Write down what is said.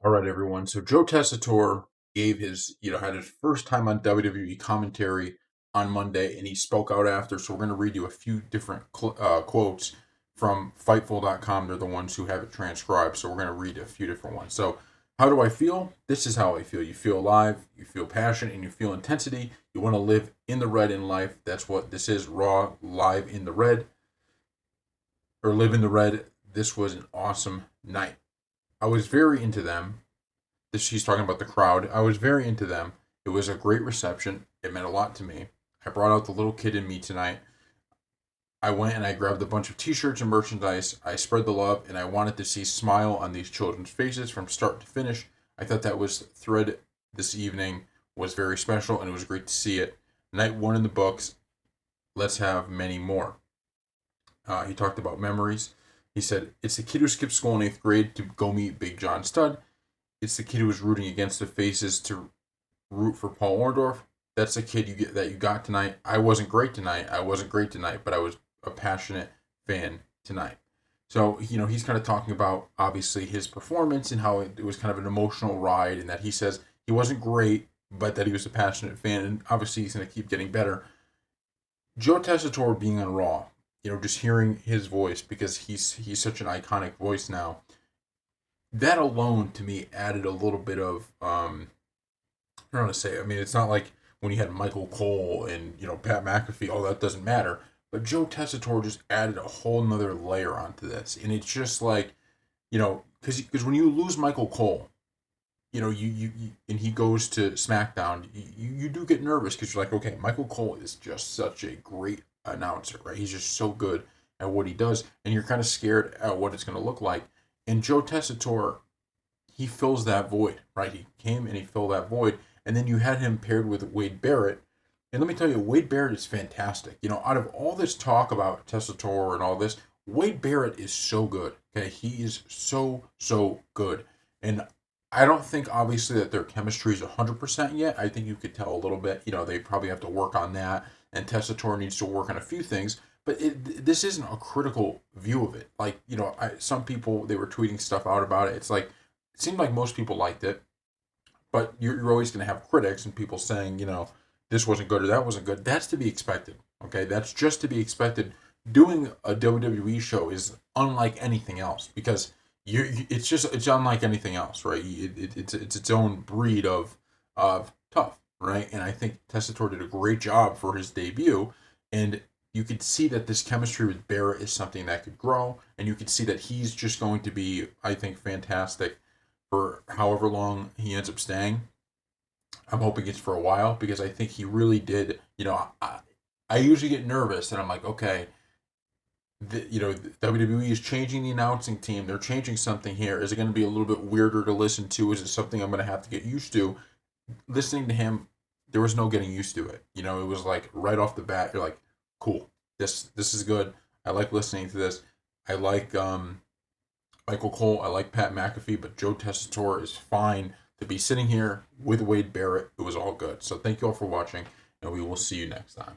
All right, everyone. So Joe Tessitore gave had his first time on WWE commentary on Monday, and he spoke out after. So we're going to read you a few different quotes from Fightful.com. They're the ones who have it transcribed. So we're going to read a few different ones. So, how do I feel? This is how I feel. You feel alive, you feel passion, and you feel intensity. You want to live in the red in life. That's what this is. Raw, live in the red, or live in the red. This was an awesome night. I was very into them. She's talking about the crowd. I was very into them. It was a great reception. It meant a lot to me. I brought out the little kid in me tonight. I went and I grabbed a bunch of t-shirts and merchandise. I spread the love and I wanted to see smile on these children's faces from start to finish. I thought that was thread this evening was very special and it was great to see it. Night one in the books. Let's have many more. He talked about memories. He said, it's the kid who skipped school in 8th grade to go meet Big John Studd. It's the kid who was rooting against the faces to root for Paul Orndorff. That's the kid that you got tonight. I wasn't great tonight. But I was a passionate fan tonight. So, he's kind of talking about, obviously, his performance and how it was kind of an emotional ride and that he says he wasn't great, but that he was a passionate fan. And obviously, he's going to keep getting better. Joe Tessitore being on Raw, just hearing his voice because he's such an iconic voice now. That alone to me added a little bit of I don't want to say. I mean, it's not like when you had Michael Cole and Pat McAfee. All that doesn't matter. But Joe Tessitore just added a whole nother layer onto this, and it's just like, because when you lose Michael Cole, you and he goes to SmackDown, you do get nervous because you're like, okay, Michael Cole is just such a great announcer, right? He's just so good at what he does, and you're kind of scared at what it's going to look like. And Joe Tessitore, he fills that void, right? He came and he filled that void. And then you had him paired with Wade Barrett. And let me tell you, Wade Barrett is fantastic. Out of all this talk about Tessitore and all this, Wade Barrett is so good. Okay, he is so, so good. And I don't think, obviously, that their chemistry is 100% yet. I think you could tell a little bit. They probably have to work on that. And Tessitore needs to work on a few things. But this isn't a critical view of it. Like, some people, they were tweeting stuff out about it. It's like, it seemed like most people liked it. But you're always going to have critics and people saying, this wasn't good or that wasn't good. That's to be expected. Okay, that's just to be expected. Doing a WWE show is unlike anything else because it's unlike anything else, right? It's its own breed of tough, right? And I think Tessitore did a great job for his debut, and you could see that this chemistry with Barrett is something that could grow, and you could see that he's just going to be, I think, fantastic for however long he ends up staying. I'm hoping it's for a while because I think he really did. I usually get nervous and I'm like, okay, WWE is changing the announcing team. They're changing something here. Is it going to be a little bit weirder to listen to? Is it something I'm going to have to get used to? Listening to him, there was no getting used to it. It was like right off the bat, you're like, cool. This is good. I like listening to this. I like Michael Cole. I like Pat McAfee, but Joe Tessitore is fine to be sitting here with Wade Barrett. It was all good. So thank you all for watching, and we will see you next time.